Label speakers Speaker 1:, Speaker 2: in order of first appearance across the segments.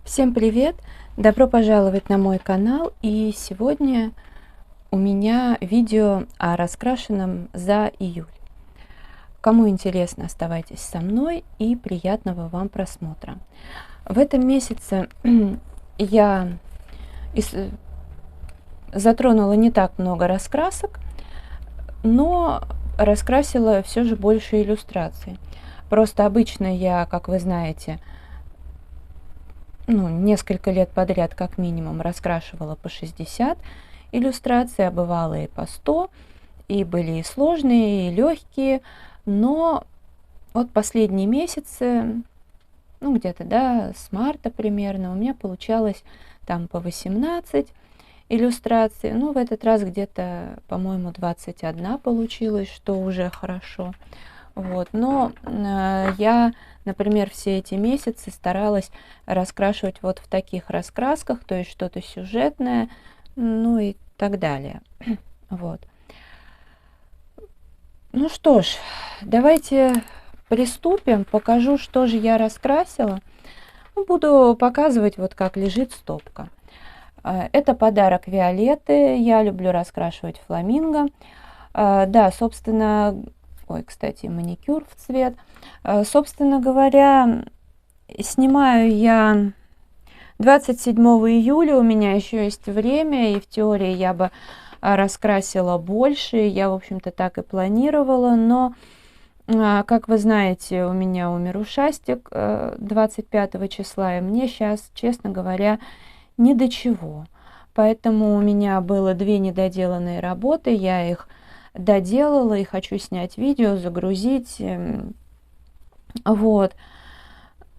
Speaker 1: Всем привет! Добро пожаловать на мой канал. И сегодня у меня видео о раскрашенном за июль. Кому интересно, оставайтесь со мной и приятного вам просмотра. В этом месяце я затронула не так много раскрасок, но раскрасила все же больше иллюстраций. Просто обычно я, как вы знаете, несколько лет подряд как минимум раскрашивала по 60 иллюстраций, а бывало и по 100, и были и сложные, и легкие, но вот последние месяцы, где-то, да, с марта примерно, у меня получалось там по 18 иллюстраций, в этот раз где-то, по-моему, 21 получилось, что уже хорошо. Вот. Но я, например, все эти месяцы старалась раскрашивать вот в таких раскрасках, то есть что-то сюжетное, и так далее. Вот. Ну что ж, давайте приступим, покажу, что же я раскрасила. Буду показывать, вот как лежит стопка. Это подарок Виолетты, я люблю раскрашивать фламинго. Да, собственно... Ой, кстати, маникюр в цвет. Собственно говоря, снимаю я 27 июля, у меня еще есть время, и в теории я бы раскрасила больше. Я, в общем-то, так и планировала, но, как вы знаете, у меня умер ушастик 25 числа, и мне сейчас, честно говоря, ни до чего. Поэтому у меня было 2 недоделанные работы, я их доделала и хочу снять видео, загрузить. Вот.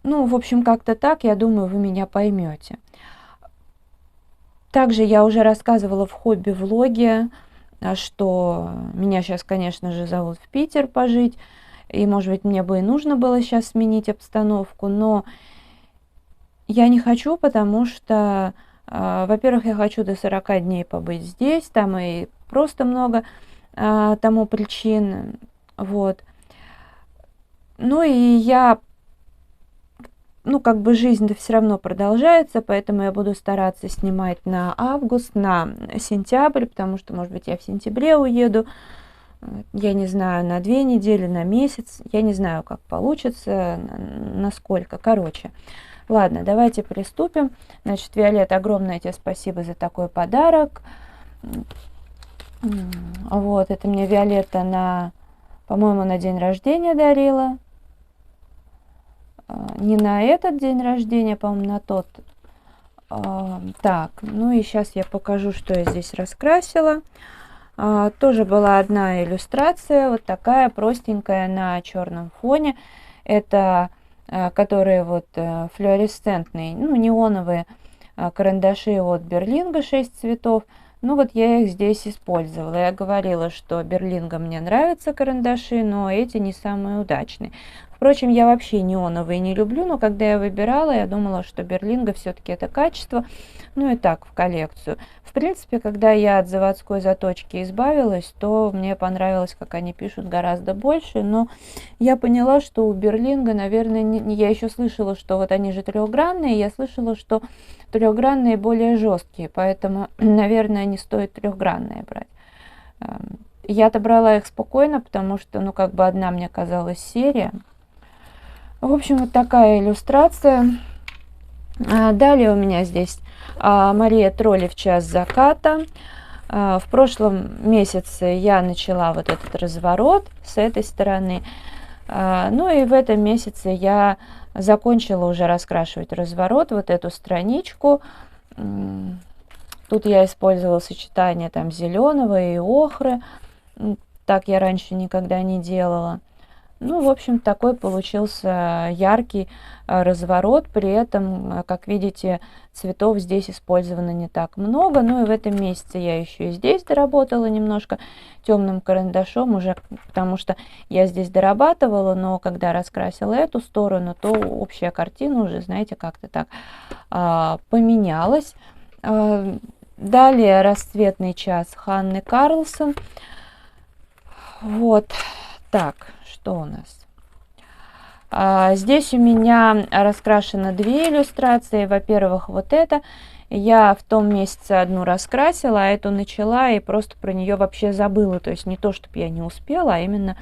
Speaker 1: В общем, как-то так, я думаю, вы меня поймете. Также я уже рассказывала в хобби-влоге, что меня сейчас, конечно же, зовут в Питер пожить, и, может быть, мне бы и нужно было сейчас сменить обстановку, но я не хочу, потому что, во-первых, я хочу до 40 дней побыть здесь, там и просто много тому причин, вот. И я, как бы жизнь-то все равно продолжается, поэтому я буду стараться снимать на август, на сентябрь, потому что, может быть, я в сентябре уеду, я не знаю, на 2 недели, на месяц, я не знаю, как получится, насколько, короче. Ладно, давайте приступим. Значит, Виолетта, огромное тебе спасибо за такой подарок. Вот, это мне Виолетта по-моему, на день рождения дарила. Не на этот день рождения, по-моему, на тот. Так, и сейчас я покажу, что я здесь раскрасила. Тоже была одна иллюстрация, вот такая простенькая на черном фоне. Это которые вот флуоресцентные, неоновые карандаши от Берлинга 6 цветов. Вот я их здесь использовала. Я говорила, что Берлинга мне нравятся карандаши, но эти не самые удачные. Впрочем, я вообще неоновые не люблю, но когда я выбирала, я думала, что Берлинга все-таки это качество, и так в коллекцию. В принципе, когда я от заводской заточки избавилась, то мне понравилось, как они пишут, гораздо больше, но я поняла, что у Берлинга, наверное, я еще слышала, что вот они же трехгранные, я слышала, что трехгранные более жесткие, поэтому, наверное, не стоит трехгранные брать. Я-то брала их спокойно, потому что, как бы одна мне казалась серия. В общем, вот такая иллюстрация. Далее у меня здесь Мария Тролли в час заката. В прошлом месяце я начала вот этот разворот с этой стороны. И в этом месяце я закончила уже раскрашивать разворот, вот эту страничку. Тут я использовала сочетание там зеленого и охры. Так я раньше никогда не делала. В общем, такой получился яркий разворот. При этом, как видите, цветов здесь использовано не так много. И в этом месяце я еще и здесь доработала немножко темным карандашом, уже потому что я здесь дорабатывала, но когда раскрасила эту сторону, то общая картина уже, знаете, как-то так поменялась. Далее «Расцветный час» Ханны Карлсон. Вот так. Что у нас? Здесь у меня раскрашено две иллюстрации. Во-первых, вот это. Я в том месяце одну раскрасила, а эту начала и просто про нее вообще забыла. То есть не то, чтобы я не успела, а именно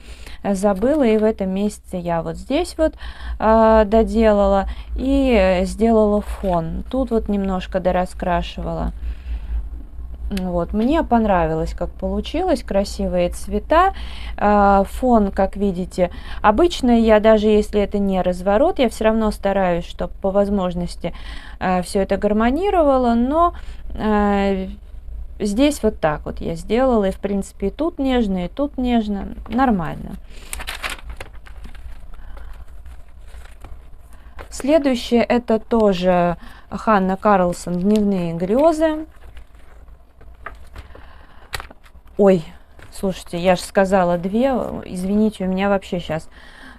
Speaker 1: забыла. И в этом месяце я вот здесь вот доделала и сделала фон. Тут вот немножко дораскрашивала. Вот, мне понравилось, как получилось, красивые цвета, фон, как видите, обычно я, даже если это не разворот, я все равно стараюсь, чтобы по возможности все это гармонировало, но здесь вот так вот я сделала, и в принципе и тут нежно, нормально. Следующее это тоже Ханна Карлсон «Дневные грезы». Ой, слушайте, я же сказала две, извините, у меня вообще сейчас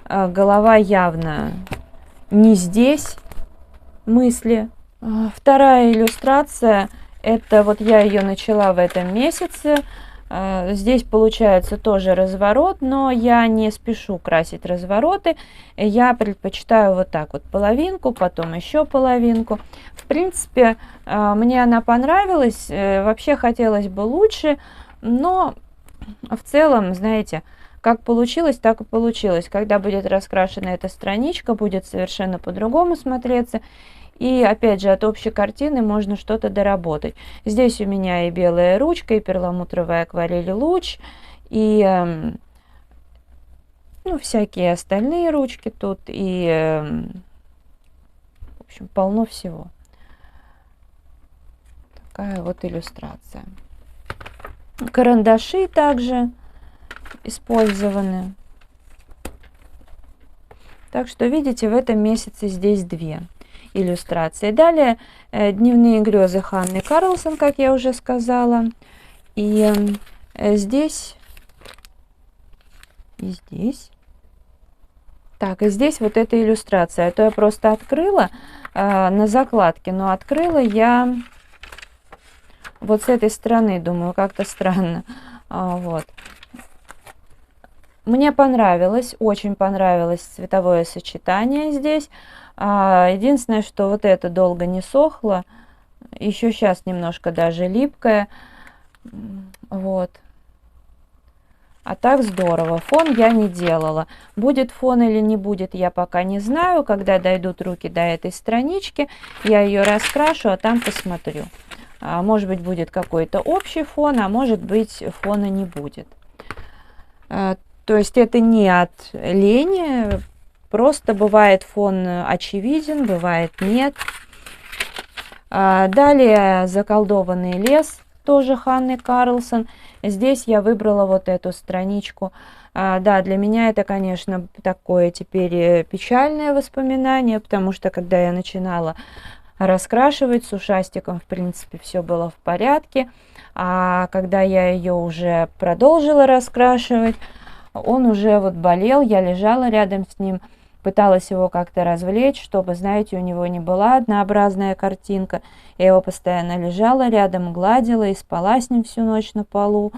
Speaker 1: голова явно не здесь, мысли. Вторая иллюстрация, это вот я ее начала в этом месяце. Здесь получается тоже разворот, но я не спешу красить развороты. Я предпочитаю вот так вот половинку, потом еще половинку. В принципе, мне она понравилась, вообще хотелось бы лучше. Но в целом, знаете, как получилось, так и получилось. Когда будет раскрашена эта страничка, будет совершенно по-другому смотреться. И опять же, от общей картины можно что-то доработать. Здесь у меня и белая ручка, и перламутровая акварель луч, и ну, всякие остальные ручки тут, и в общем, полно всего. Такая вот иллюстрация. Карандаши также использованы. Так что видите, в этом месяце здесь две иллюстрации. Далее «Дневные грезы» Ханны Карлсон, как я уже сказала. И здесь, и здесь. Так, и здесь вот эта иллюстрация. А то я просто открыла на закладке, но открыла я вот с этой стороны, думаю, как-то странно. Вот. Мне понравилось, очень понравилось цветовое сочетание здесь. Единственное, что вот это долго не сохло. Еще сейчас немножко даже липкое. Вот. А так здорово. Фон я не делала. Будет фон или не будет, я пока не знаю. Когда дойдут руки до этой странички, я ее раскрашу, а там посмотрю. Может быть, будет какой-то общий фон, а может быть, фона не будет. То есть это не от лени, просто бывает фон очевиден, бывает нет. Далее «Заколдованный лес», тоже Ханны Карлсон. Здесь я выбрала вот эту страничку. Да, для меня это, конечно, такое теперь печальное воспоминание, потому что когда я начинала раскрашивать с ушастиком, в принципе, все было в порядке. А когда я ее уже продолжила раскрашивать, он уже вот болел, я лежала рядом с ним, пыталась его как-то развлечь, чтобы, знаете, у него не была однообразная картинка. Я его постоянно лежала рядом, гладила и спала с ним всю ночь на полу.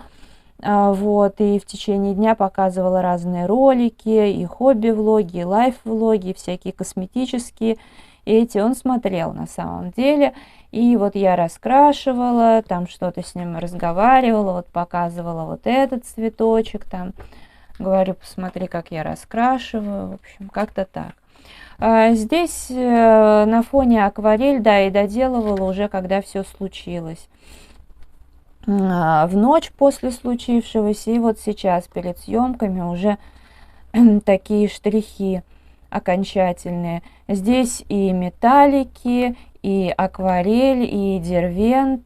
Speaker 1: Вот, и в течение дня показывала разные ролики, и хобби-влоги, и лайф-влоги, и всякие косметические. И эти он смотрел на самом деле. И вот я раскрашивала, там что-то с ним разговаривала, вот показывала вот этот цветочек, там говорю, посмотри, как я раскрашиваю, в общем, как-то так. Здесь на фоне акварель, да, и доделывала уже, когда все случилось. В ночь после случившегося, и вот сейчас перед съемками уже такие штрихи окончательные. Здесь и металлики, и акварель, и дервент.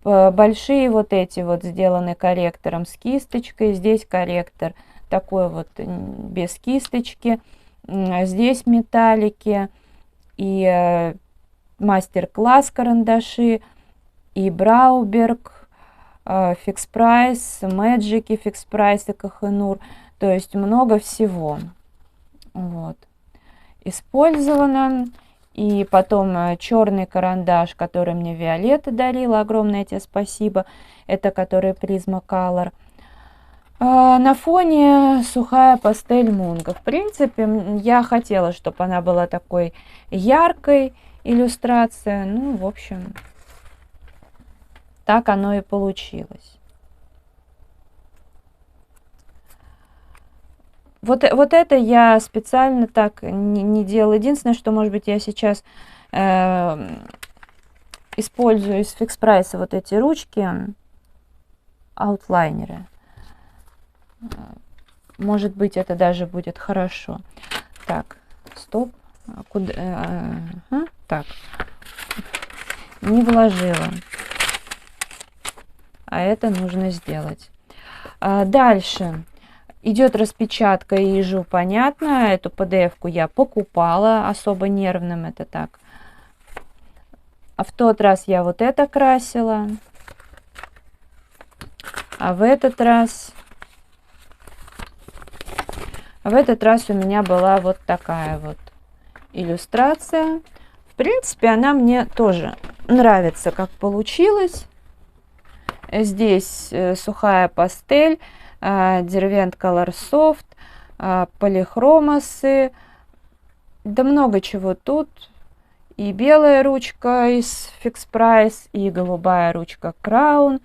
Speaker 1: Большие вот эти вот сделаны корректором с кисточкой. Здесь корректор такой вот без кисточки. Здесь металлики и мастер-класс карандаши, и Брауберг, Фикс Прайс, Мэджики, Фикс Прайс и Кохенур. То есть много всего. Вот. Использовано. И потом черный карандаш, который мне Виолетта дарила. Огромное тебе спасибо. Это который Prisma Color. На фоне сухая пастель Мунга. В принципе, я хотела, чтобы она была такой яркой, иллюстрация. Ну, в общем, так оно и получилось. Вот это я специально так не делала. Единственное, что, может быть, я сейчас использую из Fix Price вот эти ручки, аутлайнеры. Может быть, это даже будет хорошо. Так, стоп. Куда? Так, не вложила. А это нужно сделать. Дальше. Идет распечатка ИЖУ, понятно. Эту PDF-ку я покупала, особо нервным, это так. А в тот раз я вот это красила. А в этот раз у меня была вот такая вот иллюстрация. В принципе, она мне тоже нравится, как получилось. Здесь сухая пастель, Derwent Color Soft, полихромасы, да много чего тут. И белая ручка из Fix Price, и голубая ручка Crown,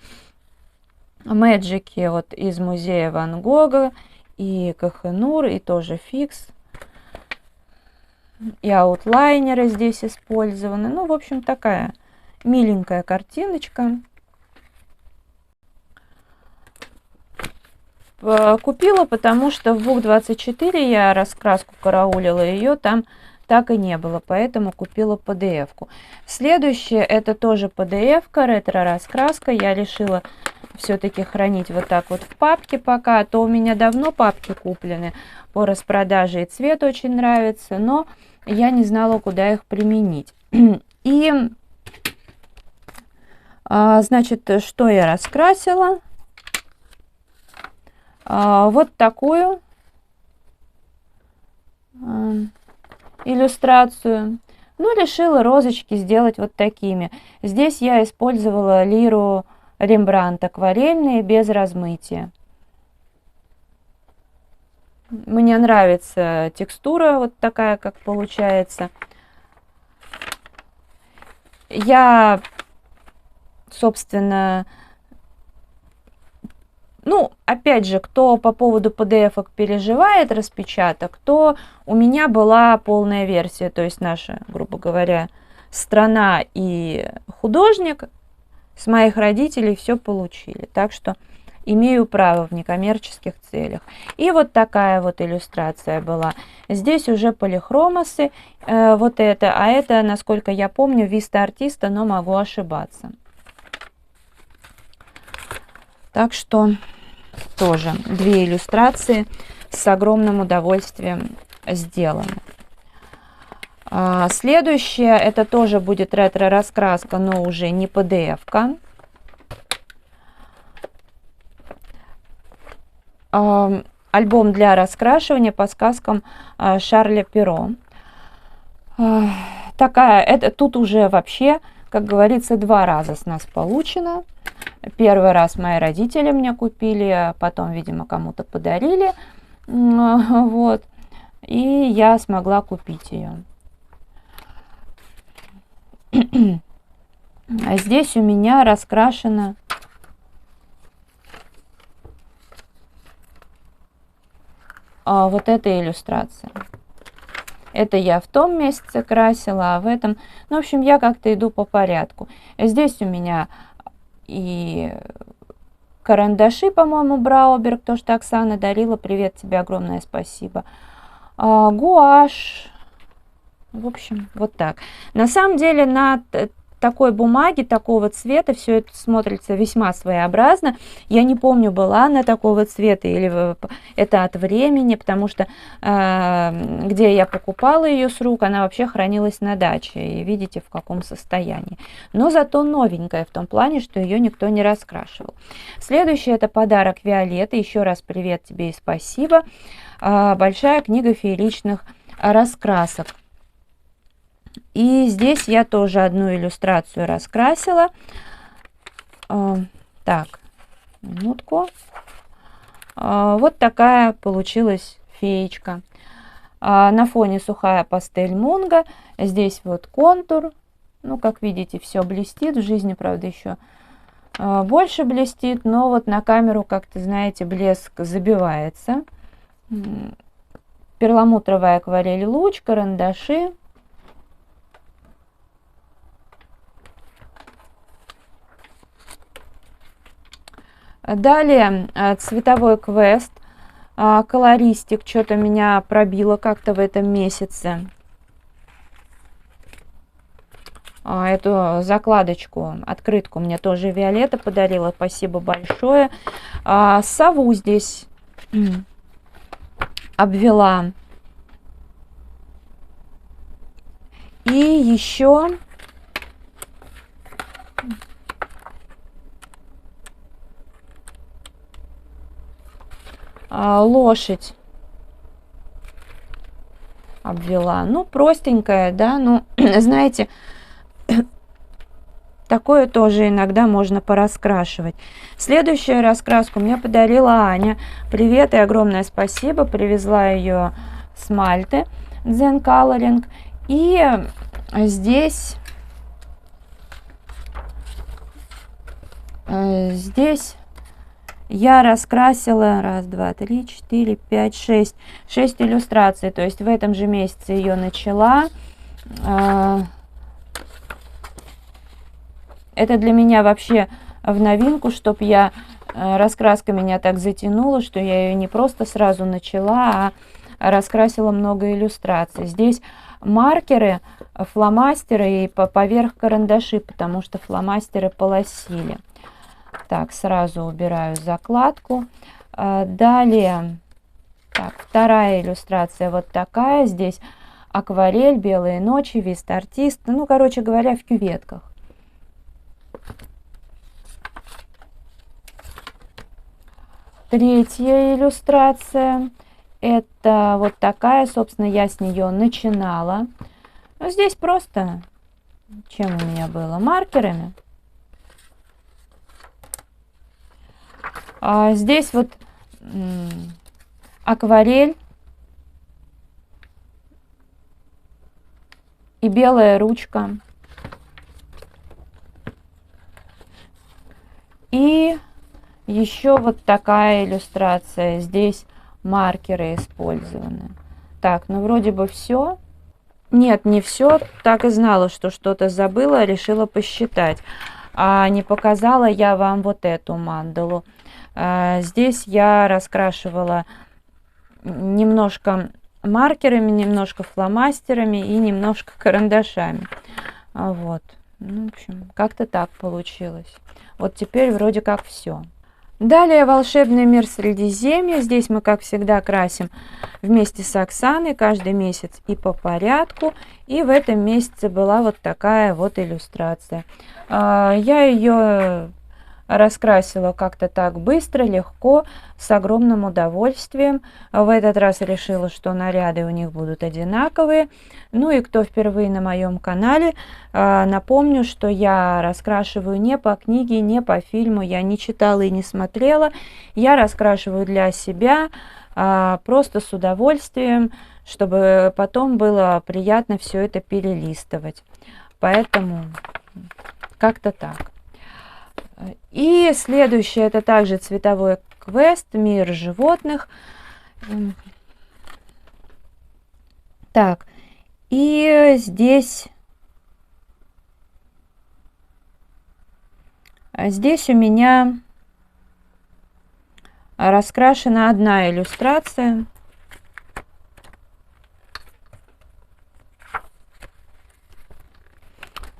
Speaker 1: мэджики вот из музея Ван Гога, и Кохенур, и тоже Fix. И аутлайнеры здесь использованы. Ну, в общем, такая миленькая картиночка. Купила, потому что в Book24 я раскраску караулила, ее там так и не было, поэтому купила PDF-ку. Следующее, это тоже PDF-ка, ретро-раскраска. Я решила все-таки хранить вот так вот в папке пока, а то у меня давно папки куплены по распродаже, и цвет очень нравится, но я не знала, куда их применить. И, значит, что я раскрасила? Вот такую иллюстрацию. Ну, решила розочки сделать вот такими. Здесь я использовала лиру Рембрандт акварельные без размытия. Мне нравится текстура вот такая, как получается. Я, собственно, ну, опять же, кто по поводу PDF-ок переживает распечаток, то у меня была полная версия, то есть наша, грубо говоря, страна и художник с моих родителей все получили. Так что имею право в некоммерческих целях. И вот такая вот иллюстрация была. Здесь уже полихромасы, вот это, а это, насколько я помню, Vista Artista, но могу ошибаться. Так что тоже две иллюстрации с огромным удовольствием сделаны. Следующее, это тоже будет ретро-раскраска, но уже не PDF-ка. Альбом для раскрашивания по сказкам Шарля Перро. Такая, тут уже вообще, как говорится, 2 раза с нас получено. Первый раз мои родители мне купили, а потом, видимо, кому-то подарили. Вот. И я смогла купить ее. А здесь у меня раскрашена вот эта иллюстрация. Это я в том месяце красила, а в этом... Ну, в общем, я как-то иду по порядку. Здесь у меня и карандаши, по-моему, Брауберг, то, что Оксана дарила. Привет тебе, огромное спасибо. Гуашь. В общем, вот так. На самом деле, на такой бумаге, такого цвета, все это смотрится весьма своеобразно. Я не помню, была она такого цвета или это от времени, потому что где я покупала ее с рук, она вообще хранилась на даче. И видите, в каком состоянии. Но зато новенькая в том плане, что ее никто не раскрашивал. Следующее, это подарок Виолетты. Еще раз привет тебе и спасибо. Большая книга фееричных раскрасок. И здесь я тоже одну иллюстрацию раскрасила. Так, минутку. Вот такая получилась феечка. На фоне сухая пастель Мунга. Здесь вот контур. Ну, как видите, все блестит. В жизни, правда, еще больше блестит. Но вот на камеру, как-то, знаете, блеск забивается. Перламутровая акварель луч, карандаши. Далее цветовой квест. Колористик. Что-то меня пробило как-то в этом месяце. Эту закладочку, открытку мне тоже Виолетта подарила. Спасибо большое. Сову здесь обвела. И еще лошадь обвела. Ну, простенькая, да, ну, знаете, такое тоже иногда можно пораскрашивать. Следующую раскраску мне подарила Аня. Привет и огромное спасибо. Привезла ее с Мальты, Zen Coloring. И здесь я раскрасила 1, 2, 3, 4, 5, 6 иллюстраций. То есть в этом же месяце ее начала. Это для меня вообще в новинку, чтоб раскраска меня так затянула, что я ее не просто сразу начала, а раскрасила много иллюстраций. Здесь маркеры, фломастеры и поверх карандаши, потому что фломастеры полосили. Так, сразу убираю закладку. Далее, так, вторая иллюстрация вот такая. Здесь акварель, белые ночи, вист артист. Ну, короче говоря, в кюветках. Третья иллюстрация. Это вот такая, собственно, я с нее начинала. Но здесь просто, чем у меня было, маркерами. Здесь вот акварель и белая ручка. И еще вот такая иллюстрация. Здесь маркеры использованы. Так, ну вроде бы все. Нет, не все. Так и знала, что что-то забыла, решила посчитать. А не показала я вам вот эту мандалу. Здесь я раскрашивала немножко маркерами, немножко фломастерами и немножко карандашами. Вот. Ну, в общем, как-то так получилось. Вот теперь вроде как все. Далее волшебный мир Средиземья. Здесь мы, как всегда, красим вместе с Оксаной каждый месяц и по порядку. И в этом месяце была вот такая вот иллюстрация. Я ее раскрасила как-то так быстро, легко, с огромным удовольствием. В этот раз решила, что наряды у них будут одинаковые. Ну и кто впервые на моем канале, напомню, что я раскрашиваю не по книге, не по фильму, я не читала и не смотрела. Я раскрашиваю для себя, просто с удовольствием, чтобы потом было приятно все это перелистывать. Поэтому как-то так. И следующее, это также цветовой квест «Мир животных». Так, и здесь у меня раскрашена одна иллюстрация.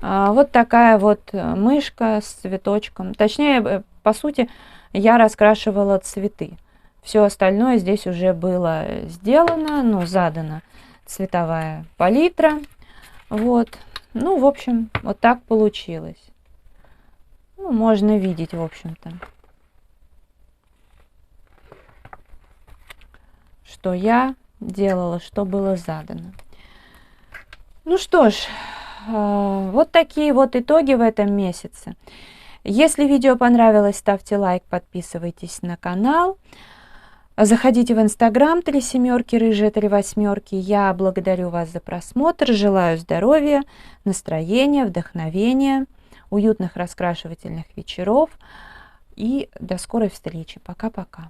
Speaker 1: Вот такая вот мышка с цветочком. Точнее, по сути, я раскрашивала цветы. Все остальное здесь уже было сделано, ну, задана цветовая палитра. Вот. Ну, в общем, вот так получилось. Ну, можно видеть, в общем-то, что я делала, что было задано. Ну что ж, вот такие вот итоги в этом месяце. Если видео понравилось, ставьте лайк, подписывайтесь на канал. Заходите в Инстаграм 3 семерки, рыжие 3 8. Я благодарю вас за просмотр, желаю здоровья, настроения, вдохновения, уютных раскрашивательных вечеров и до скорой встречи. Пока-пока.